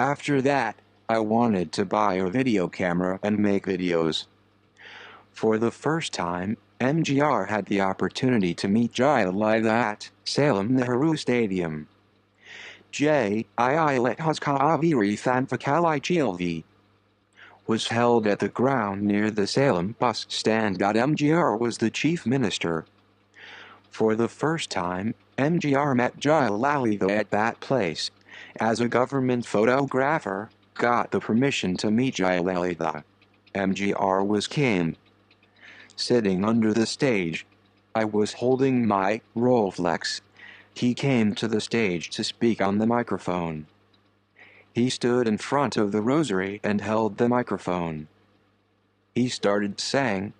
After that, I wanted to buy a video camera and make videos. For the first time, MGR had the opportunity to meet Jayalalitha at Salem Nehru Stadium. Jayalalitha's Thanpakali was held at the ground near the Salem bus stand. MGR was the chief minister. For the first time, MGR met Jayalalitha at that place. As a government photographer, got the permission to meet Jayalalitha. MGR was king. Sitting under the stage. I was holding my Rolleiflex. He came to the stage to speak on the microphone. He stood in front of the rosary and held the microphone. He started saying,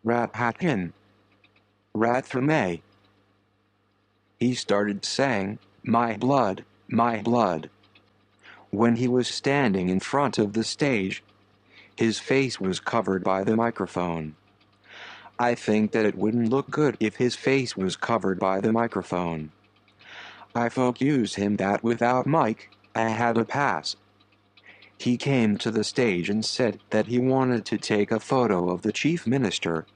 Rathatkin. Rathame. He started saying, my blood, my blood. When he was standing in front of the stage, his face was covered by the microphone. I think that it wouldn't look good if his face was covered by the microphone. I accused him that without mic, I had a pass. He came to the stage and said that he wanted to take a photo of the chief minister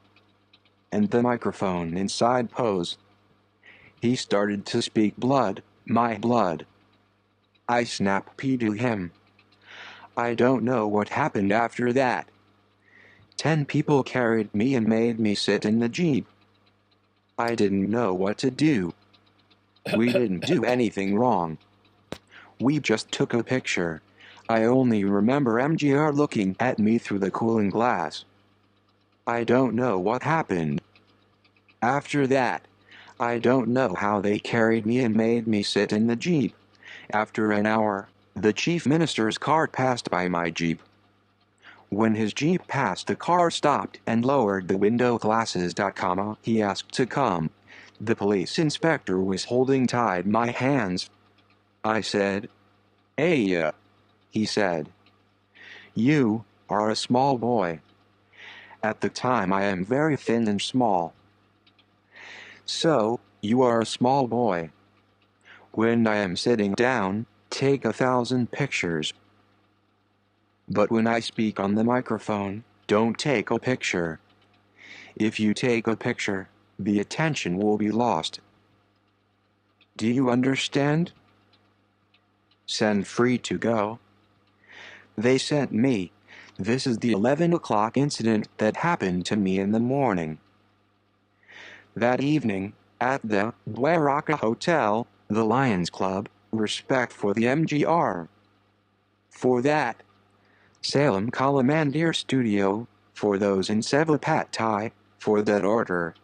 and the microphone in side pose. He started to speak blood, my blood. I snapped to him. I don't know what happened after that. 10 people carried me and made me sit in the jeep. I didn't know what to do. We didn't do anything wrong. We just took a picture. I only remember MGR looking at me through the cooling glass. I don't know what happened. After that, I don't know how they carried me and made me sit in the jeep. After an hour, the chief minister's car passed by my jeep. When his jeep passed, the car stopped and lowered the window glasses. He asked to come. The police inspector was holding tied my hands. I said, Hey, he said. You are a small boy. At the time I am very thin and small. So, you are a small boy. When I am sitting down, take 1,000 pictures. But when I speak on the microphone, don't take a picture. If you take a picture, the attention will be lost. Do you understand? Send free to go. They sent me. This is the 11 o'clock incident that happened to me in the morning. That evening, at the Dwaraka Hotel, the Lions Club, respect for the MGR. For that, Salem Kalamandir Studio, for those in Sevapatai, for that order.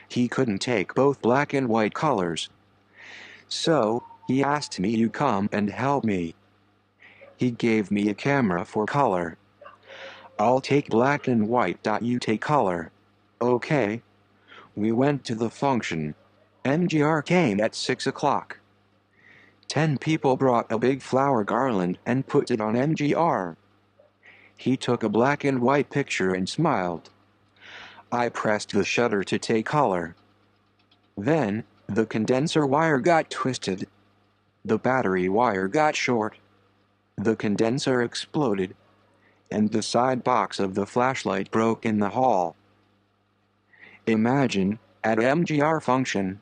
He couldn't take both black and white colors. So, he asked me to come and help me. He gave me a camera for color. I'll take black and white. You take color. Okay. We went to the function. MGR came at 6 o'clock. 10 people brought a big flower garland and put it on MGR. He took a black and white picture and smiled. I pressed the shutter to take color. Then, the condenser wire got twisted. The battery wire got short. The condenser exploded. And the side box of the flashlight broke in the hall. Imagine, at MGR function,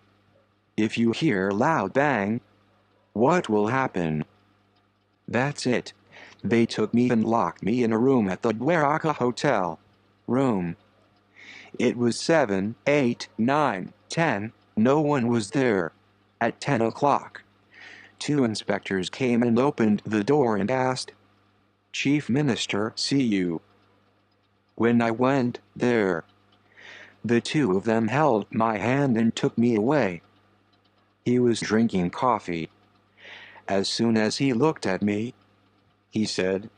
if you hear loud bang, what will happen? That's it. They took me and locked me in a room at the Dwaraka Hotel. Room. It was 7, 8, 9, 10, no one was there. At 10 o'clock. 2 inspectors came and opened the door and asked, Chief Minister, see you. When I went there, the 2 of them held my hand and took me away. He was drinking coffee. As soon as he looked at me, he said,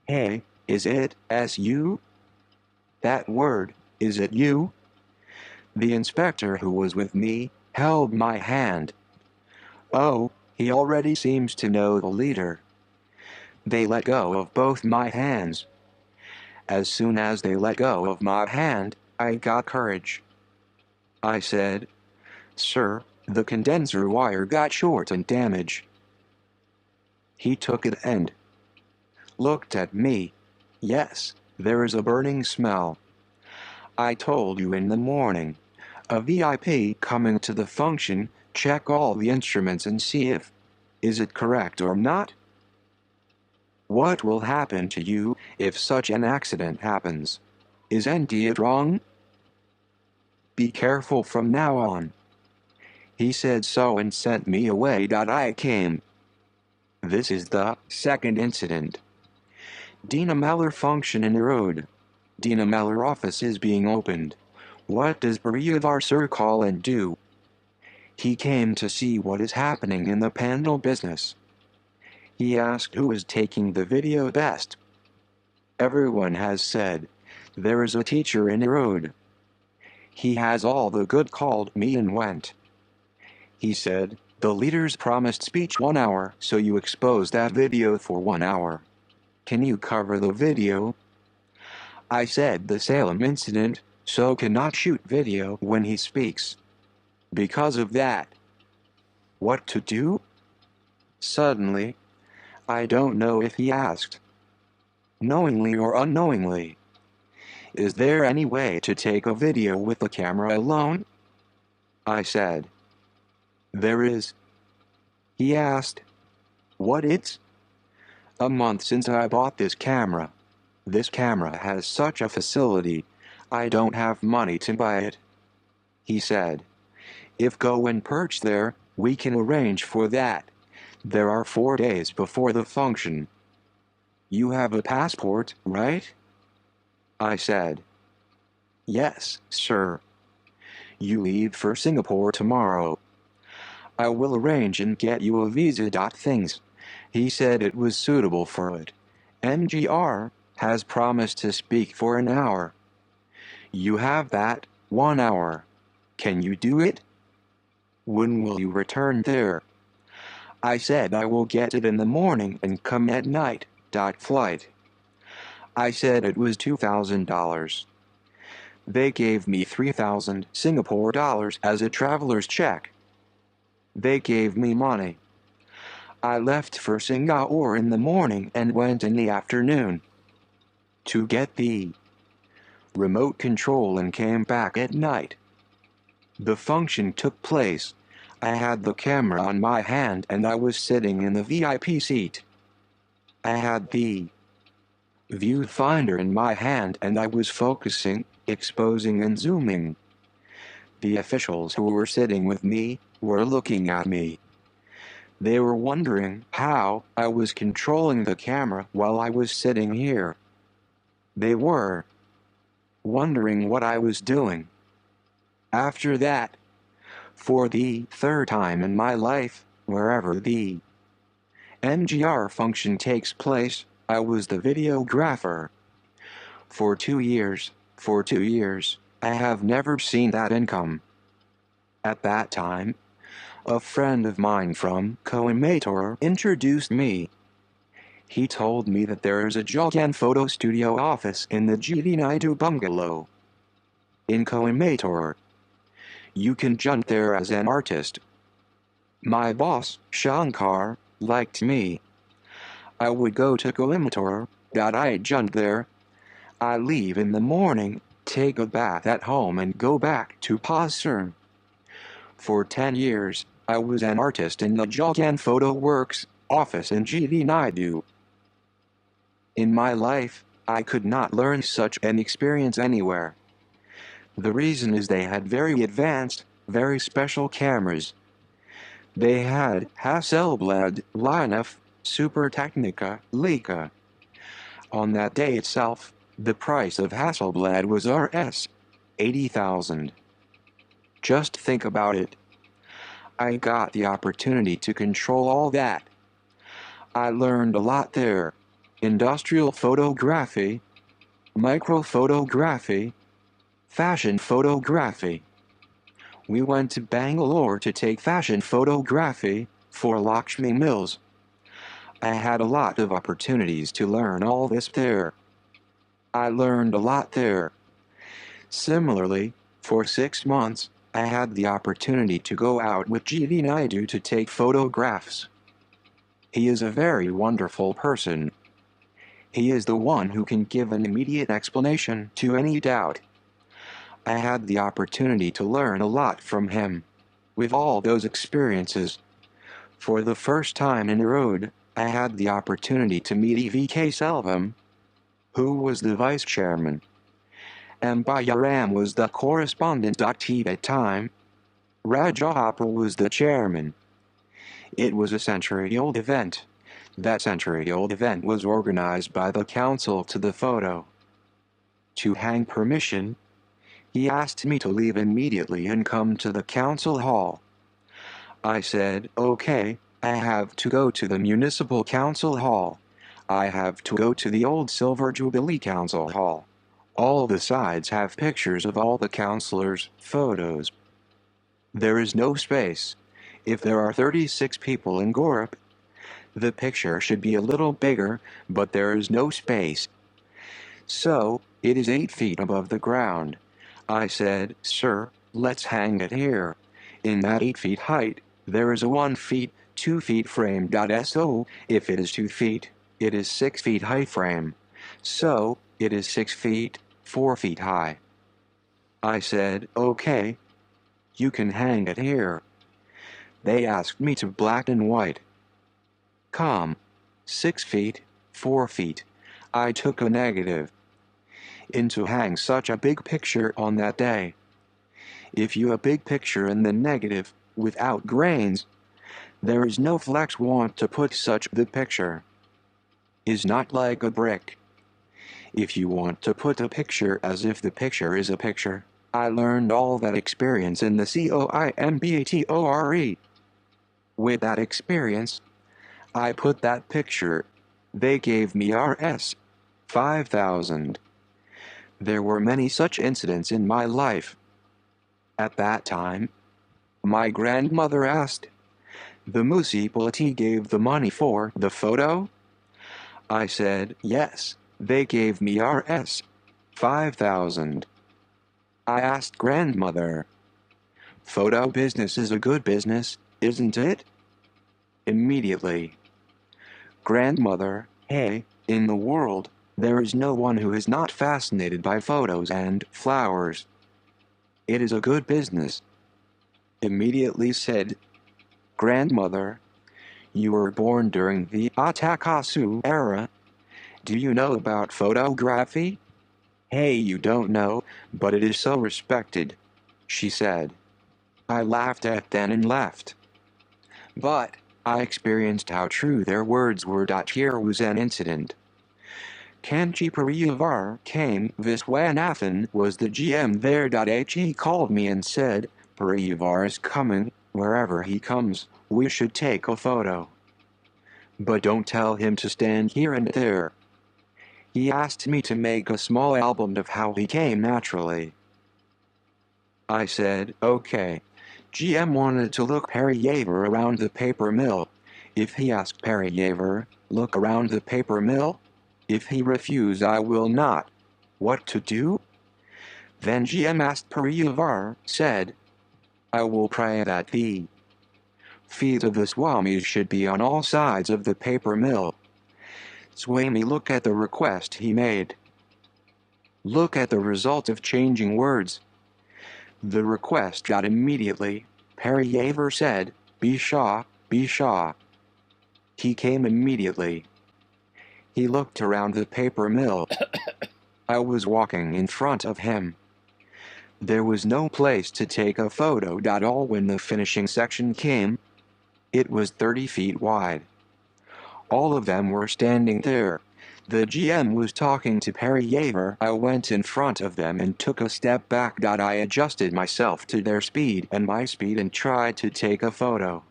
Hey, is it you? That word, is it you? The inspector who was with me held my hand. Oh, he already seems to know the leader. They let go of both my hands. As soon as they let go of my hand, I got courage. I said, Sir, the condenser wire got short and damaged. He took it and looked at me. Yes, there is a burning smell. I told you in the morning. A VIP coming to the function, check all the instruments and see if is it correct or not. What will happen to you if such an accident happens? Isn't it wrong? Be careful from now on. He said so and sent me away. I came. This is the second incident. Dina Meller function in the road. Dina Meller office is being opened. What does Bariadar sir call and do? He came to see what is happening in the panel business. He asked who is taking the video best. Everyone has said, there is a teacher in the road. He has all the good called me and went. He said, the leaders promised speech 1 hour, so you expose that video for 1 hour. Can you cover the video? I said the Salem incident, so cannot shoot video when he speaks. Because of that. What to do? Suddenly, I don't know if he asked. Knowingly or unknowingly. Is there any way to take a video with the camera alone? I said. There is. He asked. What it's? A month since I bought this camera. This camera has such a facility, I don't have money to buy it. He said. If go and perch there, we can arrange for that. There are 4 days before the function. You have a passport, right? I said. Yes, sir. You leave for Singapore tomorrow. I will arrange and get you a visa. Things. He said it was suitable for it. MGR has promised to speak for an hour. You have that, 1 hour. Can you do it? When will you return there? I said I will get it in the morning and come at night. Flight. I said it was $2,000. They gave me 3,000 Singapore dollars as a traveler's check. They gave me money. I left for Singapore in the morning and went in the afternoon to get the remote control and came back at night. The function took place. I had the camera on my hand and I was sitting in the VIP seat. I had the viewfinder in my hand and I was focusing, exposing and zooming. The officials who were sitting with me were looking at me. They were wondering how I was controlling the camera while I was sitting here. They were wondering what I was doing. After that, for the third time in my life, wherever the MGR function takes place, I was the videographer. For 2 years, I have never seen that income. At that time, a friend of mine from Coimbatore introduced me. He told me that there is a Jogan photo studio office in the GD Naidu bungalow in Coimbatore. You can jump there as an artist. My boss, Shankar, liked me. I would go to Coimbatore, I jump there. I leave in the morning, take a bath at home and go back to Pasern. For 10 years, I was an artist in the Jogan Photo Works office in GD Naidu. In my life, I could not learn such an experience anywhere. The reason is they had very advanced, very special cameras. They had Hasselblad, Linef, Super Technica, Leica. On that day itself, the price of Hasselblad was Rs. 80,000. Just think about it. I got the opportunity to control all that. I learned a lot there. Industrial photography, microphotography, fashion photography. We went to Bangalore to take fashion photography for Lakshmi Mills. I had a lot of opportunities to learn all this there. I learned a lot there. Similarly, for 6 months, I had the opportunity to go out with GD Naidu to take photographs. He is a very wonderful person. He is the one who can give an immediate explanation to any doubt. I had the opportunity to learn a lot from him. With all those experiences, for the first time in a road, I had the opportunity to meet EVK Selvam, who was the vice chairman, and Bayaram was the correspondent. At that time, Rajahapur was the chairman. It was a century-old event. That century-old event was organized by the council to the photo. To hang permission, he asked me to leave immediately and come to the council hall. I said, okay, I have to go to the municipal council hall. I have to go to the old Silver Jubilee Council Hall. All the sides have pictures of all the councilors' photos. There is no space. If there are 36 people in Gorup, the picture should be a little bigger, but there is no space. So, it is 8 feet above the ground. I said, sir, let's hang it here. In that 8 feet height, there is a 1 feet, 2 feet frame. So, if it is 2 feet, it is 6 feet high frame. So, it is 6 feet, 4 feet high. I said, okay. You can hang it here. They asked me to black and white. 6 feet, 4 feet. I took a negative. In to hang such a big picture on that day. If you a big picture in the negative, without grains, there is no flex want to put such the picture. Is not like a brick. If you want to put a picture as if the picture is a picture, I learned all that experience in the COIMBATORE. With that experience, I put that picture. They gave me Rs. 5,000. There were many such incidents in my life. At that time, my grandmother asked, the municipality gave the money for the photo? I said, yes, they gave me Rs. 5,000. I asked grandmother, photo business is a good business, isn't it? Immediately. Grandmother, hey, in the world, there is no one who is not fascinated by photos and flowers. It is a good business. Immediately said, grandmother, you were born during the Atakasu era. Do you know about photography? Hey, you don't know, but it is so respected, she said. I laughed at then and left. But I experienced how true their words were. Here was an incident. Kanchi Pariyavar came. Viswanathan was the GM there. He called me and said, Pariyavar is coming, wherever he comes, we should take a photo. But don't tell him to stand here and there. He asked me to make a small album of how he came naturally. I said, okay. GM wanted to look Pariyavar around the paper mill. If he asked Pariyavar, look around the paper mill? If he refused, I will not. What to do? Then GM asked Pariyavar, said, I will pray that the feet of the Swamis should be on all sides of the paper mill. Swami look at the request he made. Look at the result of changing words. The request got immediately. Pariyavar said, Be Shah, Be Shah. He came immediately. He looked around the paper mill. I was walking in front of him. There was no place to take a photo. All when the finishing section came. It was 30 feet wide. All of them were standing there. The GM was talking to Pariyavar. I went in front of them and took a step back. I adjusted myself to their speed and my speed and tried to take a photo.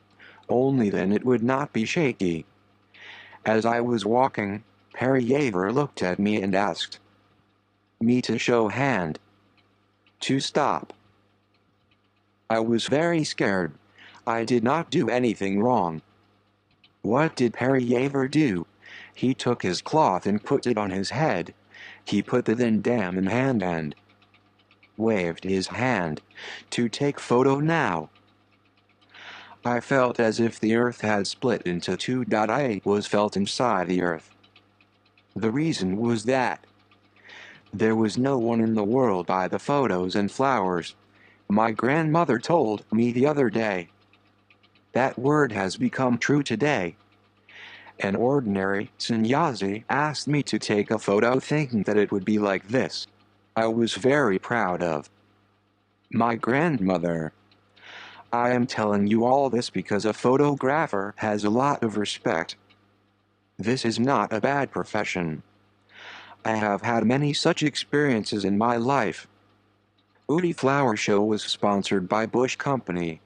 Only then it would not be shaky. As I was walking, Pariyavar looked at me and asked me to show hand. To stop. I was very scared. I did not do anything wrong. What did Pariyavar do? He took his cloth and put it on his head. He put the then dam in hand and waved his hand to take photo now. I felt as if the earth had split into two. I was felt inside the earth. The reason was that there was no one in the world buy the photos and flowers. My grandmother told me the other day. That word has become true today. An ordinary sannyasi asked me to take a photo thinking that it would be like this. I was very proud of my grandmother. I am telling you all this because a photographer has a lot of respect. This is not a bad profession. I have had many such experiences in my life. Ooty Flower Show was sponsored by Bush Company.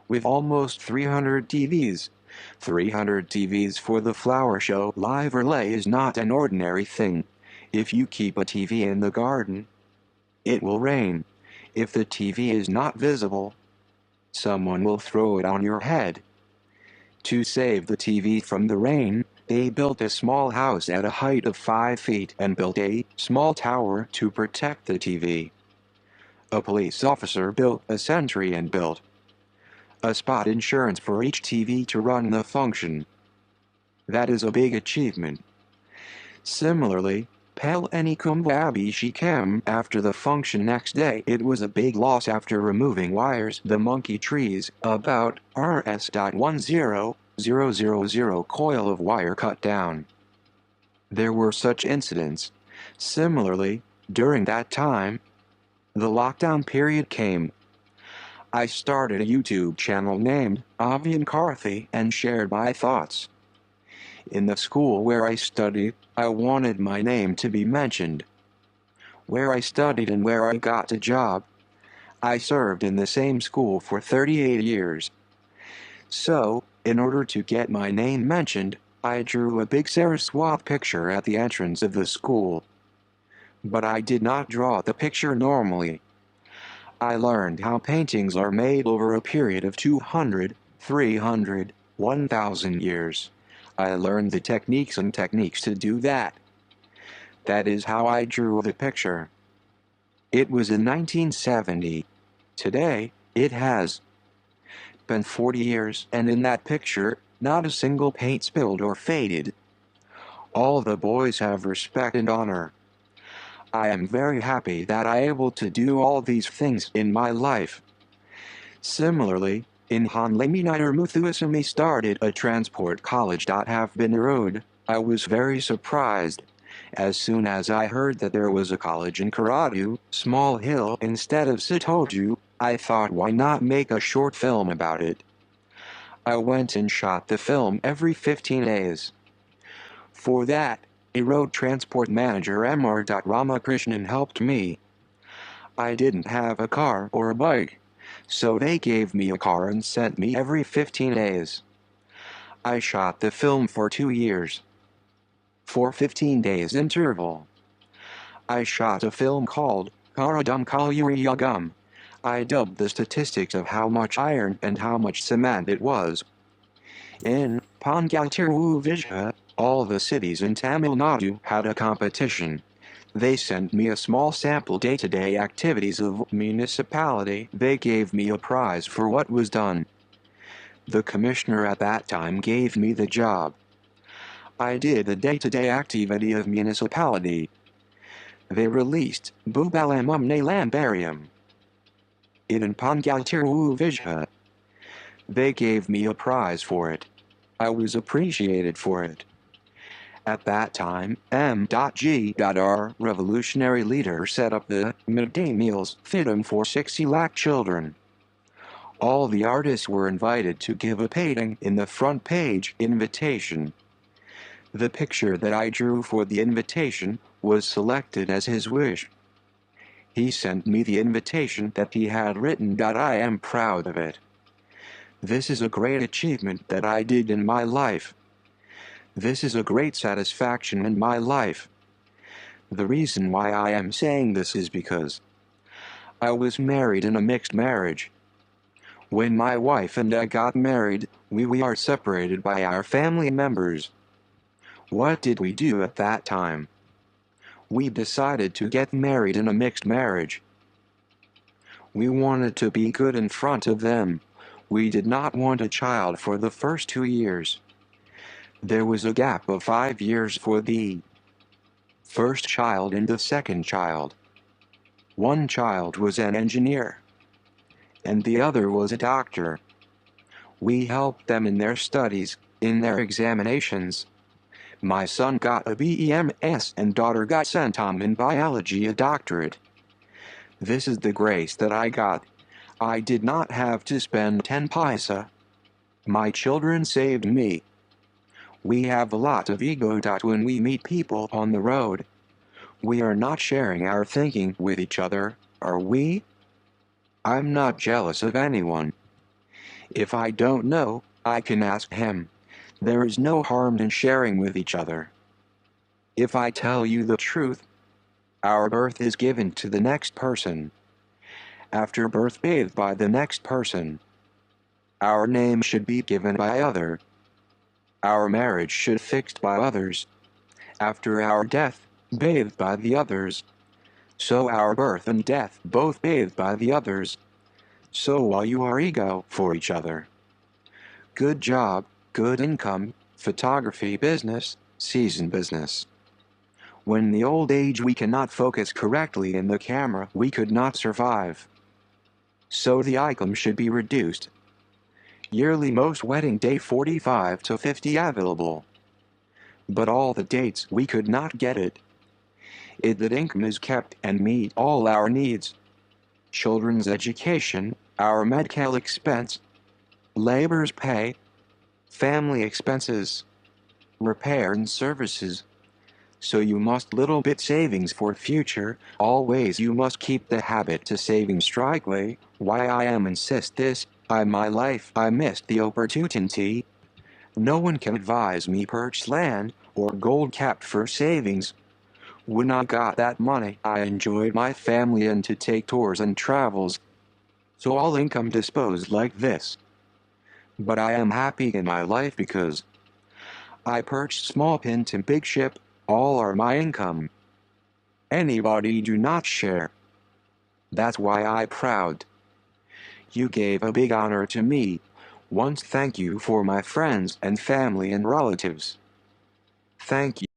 With almost 300 TVs. 300 TVs for the flower show live relay is not an ordinary thing. If you keep a TV in the garden, it will rain. If the TV is not visible, someone will throw it on your head. To save the TV from the rain, they built a small house at a height of 5 feet and built a small tower to protect the TV. A police officer built a sentry and built a spot insurance for each TV to run the function. That is a big achievement. Similarly, Palani Kumbhabishikam after the function next day it was a big loss after removing wires the monkey trees, about Rs.10000 coil of wire cut down. There were such incidents. Similarly, during that time, the lockdown period came. I started a YouTube channel named Avian Karthi and shared my thoughts. In the school where I studied, I wanted my name to be mentioned. Where I studied and where I got a job. I served in the same school for 38 years. So, in order to get my name mentioned, I drew a big Saraswat picture at the entrance of the school. But I did not draw the picture normally. I learned how paintings are made over a period of 200, 300, 1,000 years. I learned the techniques to do that. That is how I drew the picture. It was in 1970. Today, it has been 40 years, and in that picture, not a single paint spilled or faded. All the boys have respect and honor. I am very happy that I am able to do all these things in my life. Similarly, in Hanlaminiter Muthuasami started a transport college. Have been road. I was very surprised. As soon as I heard that there was a college in Karadu, Small Hill instead of Sitoju, I thought why not make a short film about it. I went and shot the film every 15 days. For that, a road transport manager Mr. Ramakrishnan helped me. I didn't have a car or a bike, so they gave me a car and sent me every 15 days. I shot the film for 2 years. For 15 days interval. I shot a film called Karadum Kalyuri Yagam. I dubbed the statistics of how much iron and how much cement it was. In Pangaltiru Vijha, all the cities in Tamil Nadu had a competition. They sent me a small sample day-to-day activities of municipality. They gave me a prize for what was done. The commissioner at that time gave me the job. I did the day-to-day activity of municipality. They released Bubalamum Nalambarium. In Pangaltiru Vijha. They gave me a prize for it. I was appreciated for it. At that time, M.G. our revolutionary leader set up the midday meals fidum for 60 lakh children. All the artists were invited to give a painting in the front page invitation. The picture that I drew for the invitation was selected as his wish. He sent me the invitation that he had written. I am proud of it. This is a great achievement that I did in my life. This is a great satisfaction in my life. The reason why I am saying this is because I was married in a mixed marriage. When my wife and I got married, we are separated by our family members. What did we do at that time? We decided to get married in a mixed marriage. We wanted to be good in front of them. We did not want a child for the first 2 years. There was a gap of 5 years for the first child and the second child. One child was an engineer, and the other was a doctor. We helped them in their studies, in their examinations. My son got a BEMS and daughter got sent home in biology, a doctorate. This is the grace that I got. I did not have to spend 10 paisa. My children saved me. We have a lot of ego. When we meet people on the road, we are not sharing our thinking with each other, are we? I'm not jealous of anyone. If I don't know, I can ask him. There is no harm in sharing with each other. If I tell you the truth, our birth is given to the next person. After birth, bathed by the next person. Our name should be given by other. Our marriage should fixed by others. After our death, bathed by the others. So our birth and death both bathed by the others. So while you are ego for each other. Good job, good income, photography business, season business. When the old age we cannot focus correctly in the camera, we could not survive. So the income should be reduced. Yearly most wedding day 45 to 50 available. But all the dates we could not get it. That income is kept and meet all our needs. Children's education, our medical expense, labor's pay, family expenses, repair and services. So you must little bit savings for future, always you must keep the habit to saving strictly. Why I am insist this, my life I missed the opportunity. No one can advise me purchase land, or gold kept for savings. When I got that money I enjoyed my family and to take tours and travels. So all income disposed like this. But I am happy in my life because I purchased small pin to big ship, all are my income. Anybody do not share. That's why I proud. You gave a big honor to me. Once thank you for my friends and family and relatives. Thank you.